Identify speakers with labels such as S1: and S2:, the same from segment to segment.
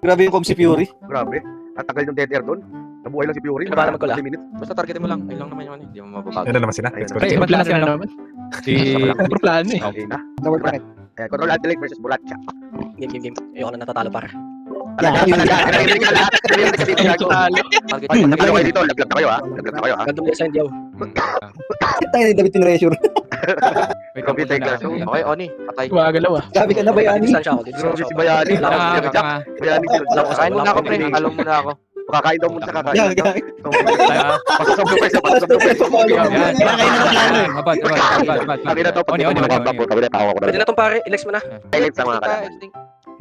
S1: Grabe yung Cobb si Fury.
S2: Grabe. At tagal yung dead air doon. Nabuhay lang si Fury.
S3: Ano ba naman ko lang?
S2: 30 minutes.
S3: Basta targetin mo lang. Ayun lang naman yun. Hindi mo mababago.
S4: Yan na naman sila.
S2: Ayun.
S4: Expert.
S5: Ay, plano na naman. Si plano eh.
S2: Okay na.
S1: Lower bracket.
S2: Control Alt Delete versus Buracha.
S3: Game. Ayoko na natatalo para.
S2: Talaga. Naririnig ka lahat. Naririnig ka dito. Gago.
S3: Target
S1: Ay,
S3: mo.
S2: Ano kayo dito? Laglag na kayo ha. Laglag na kayo ha.
S3: Random lesson diyaw.
S1: Tayo ni David Tinresure.
S2: Copy take class.
S3: Okay, Oni. Patay.
S5: Gumagalaw ah.
S1: Sabi ka na ba yan?
S3: Distansya ako.
S2: Grabe si Bayani. Bayani sila.
S3: Kain muna ako, pre. Alam mo na ako.
S2: Kakain daw muna sa kakain.
S1: Yan, yan.
S2: Pasok sa blue face. Pasok sa blue face. Sabi na to. Pag tapos kami na tawa ko
S3: Pwede
S2: na.
S3: na tong pare. Elex mo na.
S2: Silent sa mga kalaban.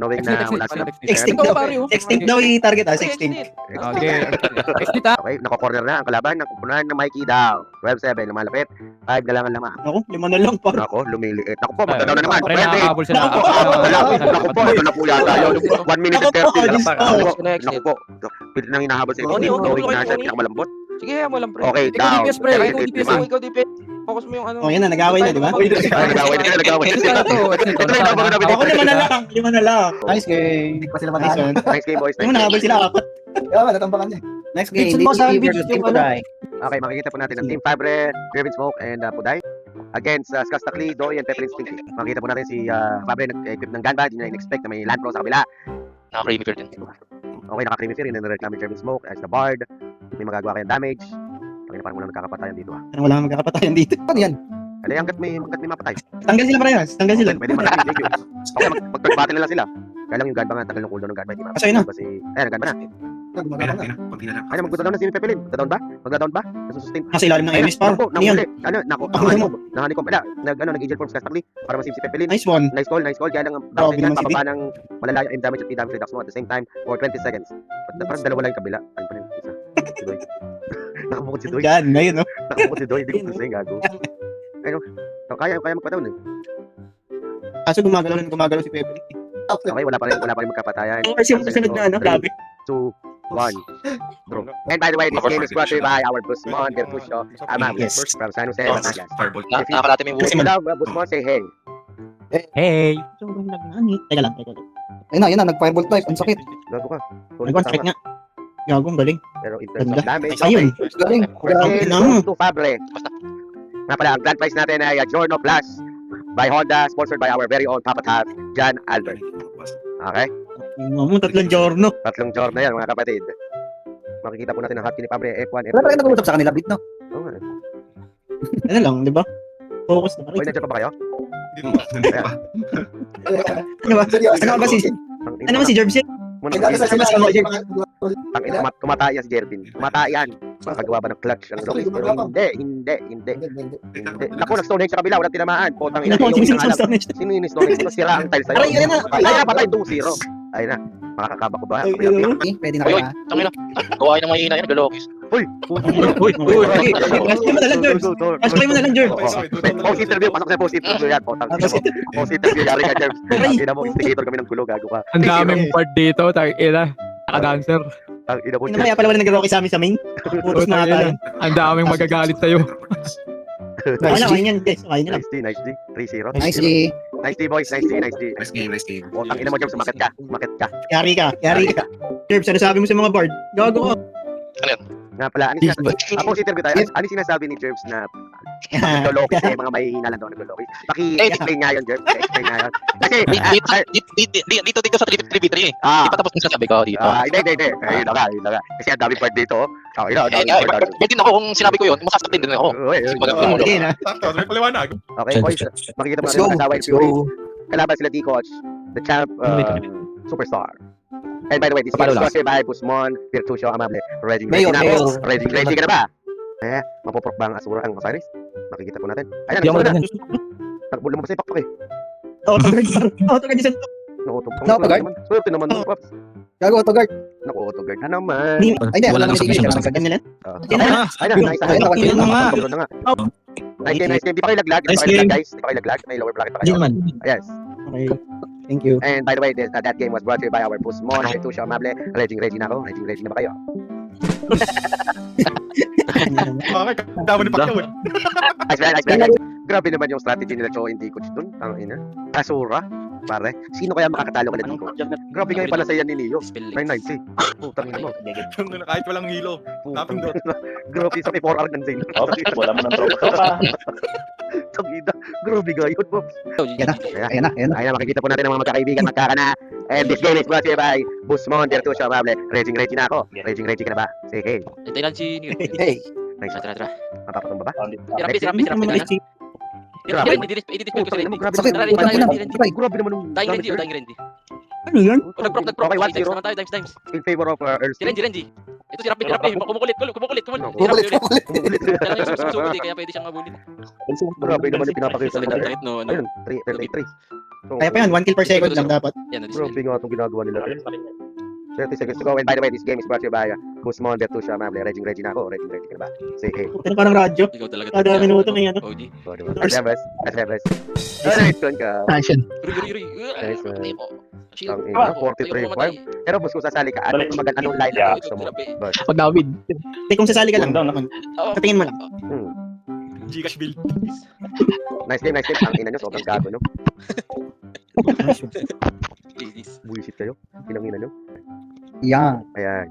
S2: Knowing na wala sila.
S1: Extinct daw. Extinct daw yung target ah. Extinct.
S5: Okay. Exit ah.
S2: Okay, nako-corner na ang kalaban. Nakupunan ng Mikey daw. 12-7, lumalapit. 5 na lang ang lama.
S1: Ako, 5 na lang pa.
S2: Ako, lumiliit. Ako po, magdadaw na naman.
S5: Pre,
S2: Pwede.
S5: nakakabol sila.
S2: Naku po, ito na po yata yun. 1 minute and 30 lang.
S3: Next.
S2: Naku po. Pilit nang hinahabol sa
S3: Oni,
S2: ito. Knowing
S3: Oni,
S2: na siya,
S3: Oni.
S2: pinakamalambot.
S3: Sige, mo lang, pre.
S2: Okay,
S3: Ikaw
S2: down.
S3: DPS, pre. Ikaw
S2: Eight,
S3: DPS.
S2: lima.
S3: Ikaw DPS. Focus mo yung ano.
S1: Oh, yan na, nag-away na, di ba?
S2: Ay, nagawin na, nagawin na. Ito na yung bago na
S1: Ako
S2: binigay.
S1: 5 na lang. 5 na lang. Nice game. Hindi pa sila matalo.
S2: Nice game, boys.
S1: Yung nakahabol sila apat.
S6: Kaya natambakan niya.
S1: Next game, DCP versus Team Puday.
S2: Okay, makikita po natin ang Team Fabre, Driven Smoke, and Puday against Skaz Takli, Doy, and Pepperin Stinky. Makikita po natin si Fabre nag-equip ng gun badge, hindi na in-expect na may land pro sa kabila.
S3: Naka-creamy din.
S2: Okay, naka-creamy fear, in-alert namin Driven Smoke as the Bard. May magagawa kayong damage. Okay, na parang wala nagkakapatayan dito ah.
S1: Parang wala kang magkakapatayan dito. Ano yan?
S2: Ano hanggat may mapatay.
S1: Tanggal sila parehas. Tanggal sila.
S2: Pwede matay, thank you. Okay, mag-third battle na lang sila. Kaya lang yung gun ba nga, tagal ng cooldown ng gun ba, hindi
S1: Pasay na.
S2: Kasi, ayan, gun ba na?
S6: Gumagana na.
S2: Ay, mag-down na si Pepelin. Magda-down ba? Magda-down ba? Nasusustain.
S1: Nasa ilalim ng MS pa.
S2: Naku,
S1: Ano yan?
S2: nahuli. Ano, naku, nahanikom. Wala, nag-angel forms Skaz Takli para masave si Pepelin.
S1: Nice one.
S2: Nice call. Kaya lang,
S1: Grabe
S2: bakit yan,
S1: naman si
S2: papaba ng malala yung damage at damage reduction mo at the same time for 20 seconds. Parang dalawa lang yung kabila. Ano pa rin, isa. Si Doy. Nakabukod si Doy.
S1: Yan, ngayon no.
S2: Nakabukod si Doy. Hindi ko kasi gago. Ano, kaya magpa-down eh.
S1: Kaso gumagalaw si Pepe.
S2: Okay, wala pa rin magkapatayan.
S1: Kasi yung susunod na ano, grabe.
S2: 2, 1, draw. And by the way, this game is brought to you by our Busmon, Bertusio, Amables, from San Jose, Batangas. If you
S3: Nakakalatin mo yung
S2: love Busmon, say hey.
S5: Hey.
S1: Teka lang. Ayun na, nag-firebolt knife. Ang sakit.
S2: Gago ka.
S1: Nag-one strike nga. Gago, ang galing.
S2: Pero in terms of
S1: Ganda.
S2: damage,
S1: Ayun.
S6: Galing.
S2: Okay,
S1: naman.
S2: to Fabre. Nga pala, ang grand prize natin ay Giorno Plus by Honda, sponsored by our very own Papa Tav, John Albert. Okay?
S1: Yung 3 giorno.
S2: Tatlong Giorno yan, mga kapatid. Makikita po natin ang hotkey ni Fabre, F1,
S6: Wala pa
S2: F2.
S6: rin nag-uusap sa kanila, Bit, no?
S2: Oo nga.
S1: Ano lang, di ba? Focus na
S2: Uy,
S1: rin.
S2: nandiyan pa ba kayo?
S1: Ano ba? Ano ba si...
S2: Ang
S1: Ano ba si Jerbs yan?
S2: Muna
S6: Nagkala sa sila sa mga
S2: ang tumataya si Jervin. Tumatayan. Makagawa ba ng clutch ang Rocky? Pero hindi. Naku, nag-stonehenge sa kabila, walang tinamaan. Potang ina.
S1: Ano, sino sa Stonehenge?
S2: Sino yung stonehenge? Ito sira ang tiles sa'yo.
S1: Aray, ayun na.
S2: Ay na, patay 2-0. Ayun na. Makakakaba ko ba?
S6: Pwede na kaya.
S3: Tangina. Gawain ng mahina yan, galokis.
S2: Uy!
S1: Flashplay mo na lang, Jerbs. Flashplay mo na lang, Jerbs.
S2: Post interview, pasok sa post interview yan. Potang ina mo. Post interview, yari ka, Jerbs. Ina mo, instigator kami ng gulo, gago ka.
S5: Ang daming part dito. Ina. Naka-dancer.
S2: Ang ina mo,
S1: Ano kaya pala wala nag-rocky sa amin sa main? Puros na tayo.
S5: Ang daming magagalit sa'yo.
S1: Okay na, kain yan, guys. Kain nyo lang.
S2: Nice D. 3-0.
S6: Nice, G.
S2: Nice D, boys. Nice D.
S4: Nice game.
S2: Potang ina mo, Jerbs, umakit ka.
S1: Yari ka. Jerbs, ano sabi mo sa mga bard? Gago ka.
S2: Nga pala, ako interview tayo. Ano sinasabi ni Jerbs na Loloki eh, mga mahihina lang daw ng Loloki. Paki-explain nga yun, Jerbs. Explain nga yun. Kasi,
S3: Dito sa 3v3 eh. Di pa tapos yung sasabi ko dito.
S2: hindi. Ayun na nga. Kasi ang dami part dito. Okay na, ang dami part.
S3: Din ako kung sinabi ko yun, masasaktin din ako.
S1: Sige na.
S4: May paliwanag.
S2: Okay, boys. Makikita mo natin ang kasaway Fury. Kalaban sila D-Coach, the champ, superstar. And by the way, this is sponsored by Busmon, Virtusio, Amable, Ready
S6: Mayo.
S2: Ready ka na ba? Mapoprok ba ang Asura ang Osiris? Makikita po natin. Ayan, lumabas yung pakpak eh.
S1: Autoguard dyan.
S6: Autoguard?
S2: Swerte naman ng Pops.
S6: Gago, autoguard.
S2: Naku, autoguard na naman.
S6: Ay, di. Wala naman si Gigi.
S1: Ganyan lang.
S2: Ayun na,
S1: Yun na nga.
S2: Nice game. Di pa kayo laglag, guys. Di pa kayo laglag. May lower bracket pa kayo. Yes.
S1: Okay. Thank you.
S2: And by the way, that game was brought to you by our Busmon, Virtusio, Amable, Ready na ako. Ready na ba kayo?
S4: Okay, dama ni Pacquiao eh.
S2: Ice guys. Grabe naman yung strategy nila Cho hindi coach dun. Tangina. Asura. Pare. Sino kaya makakatalo kala dito? Grabe nga yung palasayan ni Neo. 990. Putang ina mo.
S4: Kahit walang hilo. Nothing doon.
S2: Grabe sa may 4R ng Zane.
S7: Wala mo ng tropa.
S2: Tabida. Grabe nga yun, Pops.
S6: Ayan na.
S2: Ayan, makikita po natin ang mga magkakaibigan, magkakana. And this game is brought to you by Busmon, Bertuccio, Amable. Ready na ako. Ready ka na ba? Say hey.
S3: Hintayin lang si Neo.
S6: Hey.
S2: Nice.
S3: Tara.
S2: Mapapatumba ba?
S3: Rapid. I-dispel ko sila.
S2: Grabe.
S6: Sakit.
S2: Grabe naman yung
S3: Dying Renji.
S1: Ano yan?
S3: Nag-proc.
S2: Okay, 1-0.
S3: Dimes naman tayo, dimes.
S2: in favor of Earl
S3: Si Renji. Ito si Rapid. Kumukulit.
S6: Kumukulit.
S3: Kaya lang yung susugod kaya pwede siyang mabulit.
S2: Grabe naman yung pinapakita nila.
S3: Kahit no, ano.
S2: Ayun, 3. So,
S1: Kaya pa yan, 1 kill per second lang dapat.
S3: Yan, na-dispel.
S2: grabe nga itong ginagawa nila. 30 seconds to go. And by the way, this game is brought to you by Guzmon, Bertuccio, Amable. Ready na ako. Ready ka na ba? Say hey.
S1: Ano parang radyo?
S3: Ikaw talaga.
S1: Kada minuto may ano.
S3: OG.
S2: Asebres. Alright, doon ka.
S6: Action.
S3: Yuri.
S2: Nice,
S3: Shield.
S2: Ang ina, 43-5. Pero boss, kung sasali ka, anong line up gusto mo? Boss.
S5: Pag David.
S1: Hindi, kung sasali ka lang. Patingin mo lang.
S4: Gcash bill.
S2: Nice game. Ang ina nyo, sobrang gago, no? Bullshit kayo. Pinangina nyo.
S6: Yan.
S2: Ayan.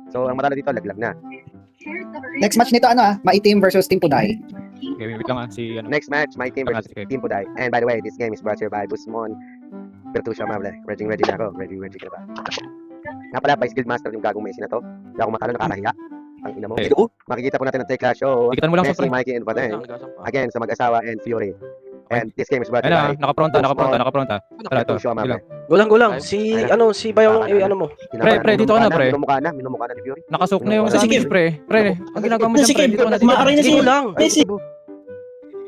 S2: So, ang matalo dito, laglag na.
S6: Next match nito, Maitim versus Team Puday.
S5: Okay, wait lang si ano.
S2: Next match, my team versus
S5: Okay.
S2: Team Puday. And by the way, this game is brought to you by Busmon, Bertuccio, Amable. Ready na ako. Ready ka na ba? Nga pala, by Skilled Master yung gagong Messi na to. Hindi ako matalo, nakakahiya. Ang ina mo.
S5: Eh.
S2: Makikita po natin ang Take Clash Show.
S5: Ikitan mo lang sa
S2: Messi,
S5: pre.
S2: Mikey, and Vaden. Again, sa mag-asawa and Fury. And this game is brought to you
S5: Ayun na,
S2: by
S5: nakapronta. Tara ito.
S2: Bertuccio, Amable.
S8: Gulang. Si Bayong, ano mo?
S5: Pre, dito ka na, pre.
S2: Minumukha na ni Fury.
S5: Nakasok na yung
S1: Sige.
S5: damage, pre. Pre, ang ginagawa mo
S1: Sige,
S5: dyan, pre. Dito ka na.
S1: maaari na
S8: Sige
S1: siya.
S8: lang.
S1: Messi.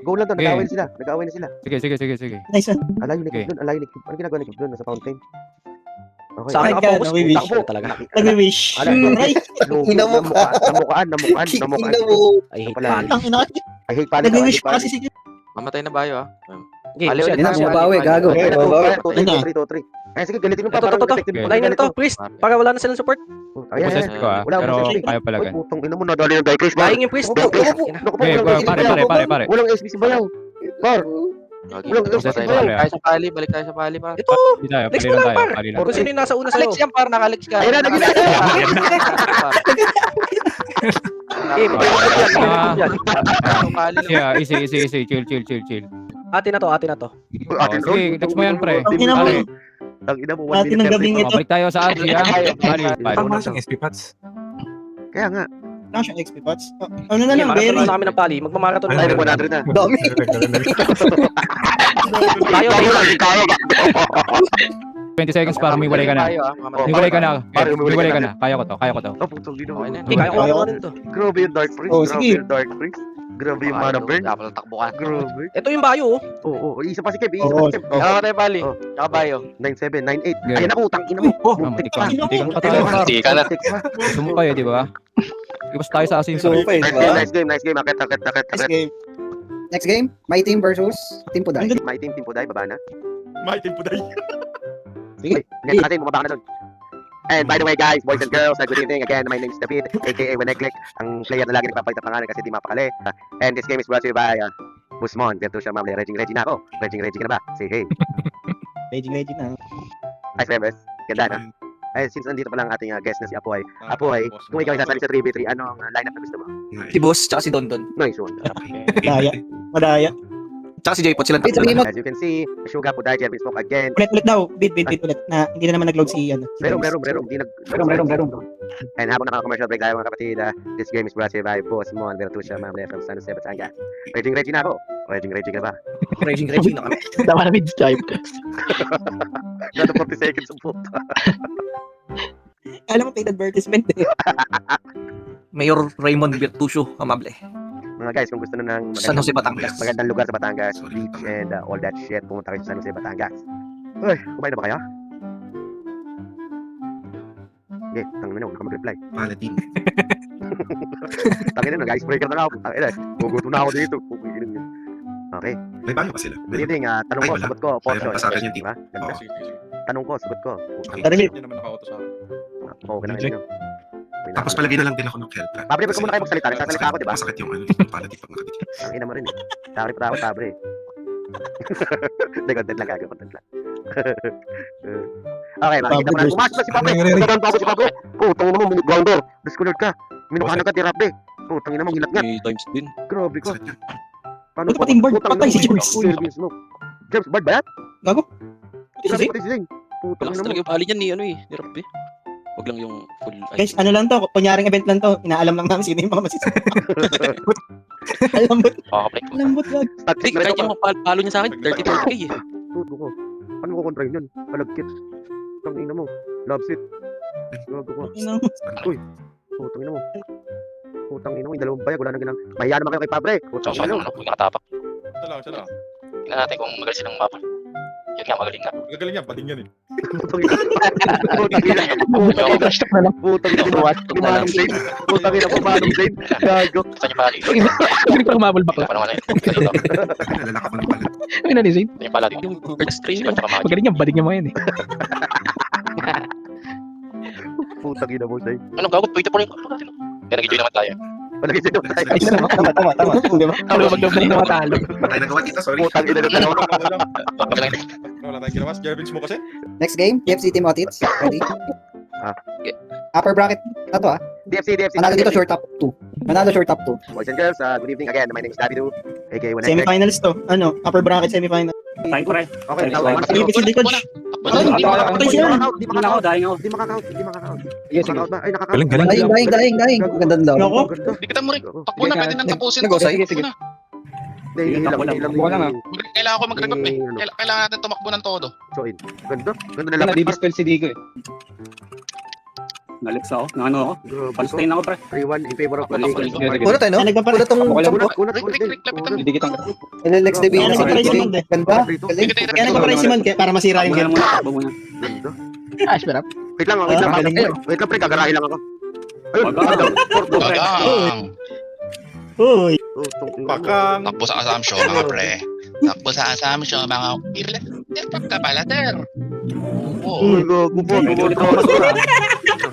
S2: Go lang doon,
S5: Okay.
S2: nag-away na sila.
S5: Sige.
S1: Nice one.
S2: Alayo ni
S5: Okay.
S2: Kip doon, Ano ginagawa ni Kip doon? Nasa fountain. Okay.
S8: Sa akin
S1: Ay,
S8: nakapokus.
S1: God, we-wish.
S8: Takbo talaga.
S1: Nagwi-wish. Right?
S2: Namukaan.
S8: I hate
S2: Pala.
S8: pali.
S1: Ang ina.
S2: I hate pala.
S1: Nagwi-wish pa kasi sige.
S3: Mamatay na ba yun,
S8: Okay,
S3: Aliw,
S8: sige.
S3: Aliw.
S6: Yan na, bumabawi, gago.
S2: Okay,
S1: Ano?
S2: 2-3. Ay, sige, galitin mo pa.
S8: Ito.
S2: detective mo.
S8: Line to, priest. Para wala na silang support.
S2: Ayan,
S5: Boses ko
S2: Wala,
S5: pero
S2: wala.
S5: kaya pala
S2: Uy,
S5: gan.
S2: putong ina mo, nadali yung guy, Chris.
S8: Dying yung priest.
S2: Naku po,
S5: Okay,
S2: walang
S5: pare.
S2: Walang SBC bayaw. Par. Walang
S5: Boses
S2: SBC
S5: ko,
S2: bayaw.
S5: pare.
S3: Balik tayo sa pali, pa.
S8: Ito.
S5: Hindi tayo,
S8: Next
S5: pali
S8: mo
S5: lang
S8: lang,
S5: tayo.
S8: par.
S5: Pali lang.
S8: Kung sino yung nasa una sa'yo.
S3: Alex yan, par. Naka-Alex ka.
S2: Ayun na, naging
S8: Game.
S5: Yeah, easy. Chill.
S8: Atin na to.
S5: Sige, next mo yan, pre.
S1: Ang ina mo.
S5: Pare,
S2: Ang ina mo,
S1: Atin ang gabing ito.
S5: balik tayo sa RG, ha? Pali.
S4: Tama siyang SP Pats.
S2: Kaya nga.
S1: Lang siyang XP pots. Ano na lang,
S8: Marathon
S1: very.
S8: na kami ng pali. Magmamarathon
S2: Ay,
S8: tayo.
S2: 100 na.
S6: Dami.
S8: Tayo.
S5: 20 seconds para umiwalay ka na. Umiwalay ka na. Umiwalay ka na. Kaya ko to.
S2: Oh, putong ina mo.
S8: Hindi, kaya ko din to.
S2: Grabe yung Dark Prince.
S1: Oh,
S2: Grabe
S1: sige.
S2: yung Dark Prince. Grabe yung mana burn.
S3: Dapat takbo ka.
S2: Grabe.
S8: Ito yung bayo.
S2: Oo, isa pa si Kev.
S1: Oo.
S3: Mamatay pali.
S2: Oh.
S3: Kabayo.
S2: 9-7, 9-8.
S5: Okay.
S2: Ayun ako, utang ina mo. Muntik pa.
S5: Hindi ka tayo.
S3: Hindi ka na.
S2: Muntik pa.
S5: Gusto mo kayo, di ba? Ibas tayo sa asin.
S6: So,
S2: Nice game. Akit.
S1: Nice game.
S6: Next game, Maitim versus Team Puday.
S2: My team Puday, baba na.
S4: May team Puday.
S1: Sige.
S2: Next natin, bumaba ka na doon. And by the way guys, boys and girls, good evening again. My name is David, aka Weneklik, ang player na lagi nagpapalit ng pangalan kasi di mapakali. And this game is brought to you by Busmon, Bertuccio, Amable. Ready na ako. Ready ka na ba? Say hey.
S1: Ready na.
S2: Hi, members. Ganda na. Ay, since nandito pa lang ating guest na si Apoy. Apoy, kung ikaw isasali sa 3v3, anong lineup na gusto mo?
S9: Si Boss, tsaka si Dondon.
S2: Nice one.
S1: Madaya.
S9: Tsaka si J-Pot, silang
S6: Wait,
S9: tatlo
S6: sabihin mo,
S2: As you can see, Sugar Puday, Jeremy Smoke again.
S1: Ulit daw. Bit ulit. Na hindi na naman nag-load si ano. si
S2: Meron.
S1: James.
S2: Meron. And habang naka-commercial break tayo mga kapatid, this game is brought to you by Busmon, Bertuccio, Amable from San Jose, Batangas. Ready na ako. Ready ka ba?
S9: Raging na kami.
S1: Tama na mid-stripe.
S2: Ganda 40 seconds of puta.
S1: Alam mo, paid advertisement eh.
S9: Mayor Raymond Bertuccio, amable.
S2: Mga guys, kung gusto nyo ng
S9: San Jose, Batangas.
S2: magandang lugar sa Batangas, beach and all that shit, pumunta kayo sa San Jose, Batangas. Uy, kumain na ba kayo? Okay, tangin na, wala ka mag-reply.
S9: Paladin.
S2: Tangin na, icebreaker na ako. Tangin na, guguto na ako dito. Okay,
S7: May bago pa sila.
S2: good evening. Tanong ko,
S7: Ay, wala.
S2: sagot ko, Porsche.
S7: Mayroon pa sa akin yung
S2: Diba? Ganda.
S7: Oo.
S2: Tanong ko, sagot ko.
S1: Tarilit.
S4: Hindi naman nakauto sa akin.
S2: Oo, ganun.
S7: Tapos palagay na lang din ako ng Keltra.
S2: Pabre, ba't ka muna kayo magsalita? Nagsasalita ako, di ba?
S7: Masakit yung ano, yung palati pag nakadikit.
S2: Ang ina mo rin eh. Sorry pa ako, Pabre. Hindi, content lang gagawin, content lang. Okay, makikita mo na. Umas na si Pabre. Pagkakaan pa ako si Pabre. Putang ina mo, minute grounder. Discolored ka. Minukahan ka, tirap eh. Putang ina mo, hilat nga.
S3: May times din.
S2: Grabe ka.
S7: Sakit yan.
S2: Paano
S1: Ba't pating bird?
S2: Putang ina
S1: Patay
S2: mo,
S1: si James.
S2: James mo. James, bird ba yan?
S1: Gago.
S2: Patay si Zane. Putang
S8: Lakas
S2: ina mo.
S8: talaga yung bali niyan ni Rabbi. Wag lang yung full
S1: Guys, ano lang to, kunyaring event lang to. Inaalam lang namin sino yung mga masisip. Alambot,
S3: Makaka-break.
S1: alambot lang.
S2: Static na rin
S8: Kahit
S2: ako.
S8: yung palo niya sa akin, 34k eh.
S2: Tuto ko. Paano ko kontrahin yun? Palagkit. Putang ina mo. Love seat. Gago ko.
S1: Ina mo.
S2: Putang ina mo. Putang ina mo. Yung dalawang bayag. Wala na ginang. Mahiya naman kayo kay Pabre. Putang ina mo.
S3: Huwag nakatapak.
S4: Ito lang.
S3: Tingnan natin kung magaling silang mapa. Yun nga, magaling nga.
S4: Gagaling yan, bading yan eh.
S2: Putang ina. Putang ina. Putang ina. Putang ina. Manong Zane. Putang ina po, Manong Zane. Gago.
S3: Gusto niyo pala.
S5: Hindi pa umabol bakla.
S3: Paano nga na yun?
S7: Nalalak ako ng palat.
S5: Ano na ni Zane?
S3: Ito yung pala din.
S8: Yung first train
S3: Sibat tsaka magic.
S5: Magaling yan, badig niya mga yan eh.
S2: Putang ina mo, Zane.
S3: Ano gagot? Pwede po rin. Kaya nag-enjoy naman tayo.
S2: Palagay sa'yo.
S1: Ay, tama. Di ba?
S5: Ano, mag-double na matalo.
S7: Patay nagawa kita, sorry.
S2: Putang ina na.
S3: Magaling.
S4: Wala tayong ginawas. Jervins mo kasi.
S6: Next game, TFC Team Otits. Ready?
S2: Ah.
S6: Upper bracket na to
S2: DFC.
S6: Manalo dito short top 2. Manalo short top 2.
S2: Boys and girls, good evening again. My name is Davido. A.K.A. Wenegleg.
S1: Semifinals to. Ano, upper bracket semifinal.
S2: Okay, now,
S1: Philippines hindi coach. Patay siya.
S2: Di makaka-out. Di makaka-out. Makaka-out ba? Ay, nakaka-out.
S7: Galing.
S6: Dying. Ganda daw.
S1: Loko.
S3: Hindi kita mo rin. Takbo na, pwede nang tapusin.
S6: Sige.
S2: Hindi lang.
S3: Kailangan ko mag-recap eh.
S2: Ano?
S3: Kailangan natin tumakbo ng todo.
S2: Join. Ganda na lang.
S10: Nadidispel si Digo eh. Nalips ako. Ano ako? Pan-stain ako pre.
S2: 3-1 in favor of the
S3: Wala,
S2: league.
S3: wala.
S6: Puro tayo, no?
S1: Ay, nagpapala.
S6: Puro tong
S2: Kunat.
S3: Lapit ang
S10: Didikit ang
S6: LLX DB.
S1: Kaya nagpapala si Mond eh.
S6: Ganda. Galing.
S1: Kaya nagpapala si Mond para masira yung
S10: Takbo
S1: game.
S10: muna, takbo muna.
S2: Ganda.
S1: Ash, pero.
S2: Wait lang. Wait lang, pre. Gagarahin lang ako. Ayun.
S3: Gagang.
S1: Uy.
S4: Pakang.
S3: Takbo sa assumption, mga pre. Takbo sa assumption, mga pirle. Ka pala, ter. Oo.
S2: Uy, gago po.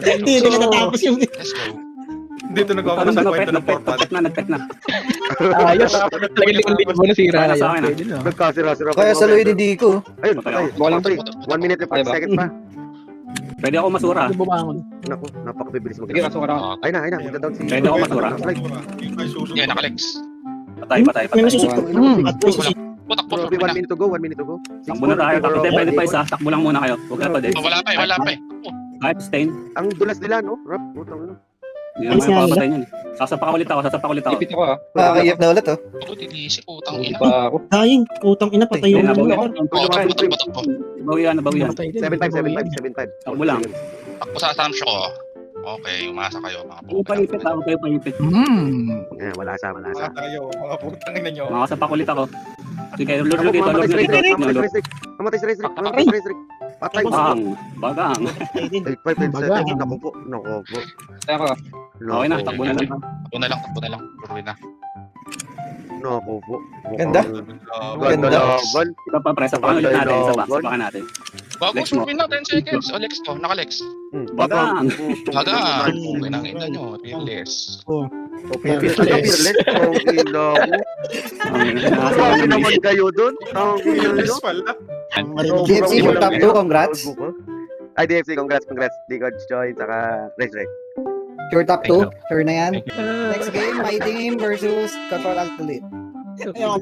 S1: Hindi natatapos yung...
S3: Let's go.
S4: Dito nagkakaroon sa kwento ng portal.
S10: Nagpet na.
S5: Ayos. Talagang likod mo na si
S10: Kaya sa
S5: Raya.
S10: akin,
S5: Pwede na.
S2: Nagkasira-sira.
S6: Kaya sa Luis Dico.
S2: Ayun, patay.
S10: Walang
S2: Pre, 1 minute and 5 seconds pa.
S10: Pwede ako masura.
S5: Bumangon.
S2: Naku, napakabibilis
S10: Sige,
S2: mag-
S10: masura ako.
S2: Ay na, magda-down si...
S10: Pwede ako masura.
S3: Hindi, nakalex.
S10: Patay.
S1: May nasusunod. At may susunod.
S3: Takbo,
S2: Bro, 1 minute to go, 1 minute to go.
S10: Takbo na tayo. Takbo tayo. Pwede pa isa. Takbo lang muna kayo. Huwag na pa din.
S3: Wala pa eh.
S10: Kahit stain.
S2: Ang dulas nila, no? Rap, putang ino.
S10: Hindi naman yung papatay niyan. Sasapak ulit ako.
S5: Ipit ako ah.
S6: Nakakaiyak na ulit, oh.
S3: Ako, tinisip, putang ina.
S5: Pa ako.
S1: Dying. Putang ina, patay
S10: Ayun,
S1: yung
S10: nabawi
S1: mga.
S10: ako.
S3: Takbo.
S10: Nabawian.
S2: 7-5.
S10: Takbo lang.
S3: Takbo sa assumption ko. Okay, umasa kayo, mga
S10: Huwag
S3: puta.
S10: paipit ako. Kayo paipit.
S2: Wala sa.
S4: Mga tayo, mga putang ina nyo.
S10: Makasapak ulit ako. Sige, lord dito.
S2: Mamatay si Race. Patay.
S10: Bagang.
S2: 8-5, 10-7. Naku po.
S10: Okay na. Takbo na lang.
S3: Takbo na lang. Turuin na.
S2: Naku po.
S6: Ganda.
S2: Ganda laban.
S10: Ito pa, pre. Sapakan ulit natin. Sapakan natin.
S3: Bago,
S10: Lex mo.
S3: turuin na, 10 seconds. O, Lex ko, naka-Lex.
S10: Bagang.
S3: Haga, pinangita nyo, fearless.
S2: Fearless. Okay lang. Grabe naman kayo dun. Okay lang.
S4: Yes, pala.
S6: DFC short top 2. Congrats.
S2: Ay, DFC, congrats. D-Gods join, saka Race.
S6: Short top 2. Sure na yan. Next game, My Team versus Control Alt Delete.
S1: Ayun.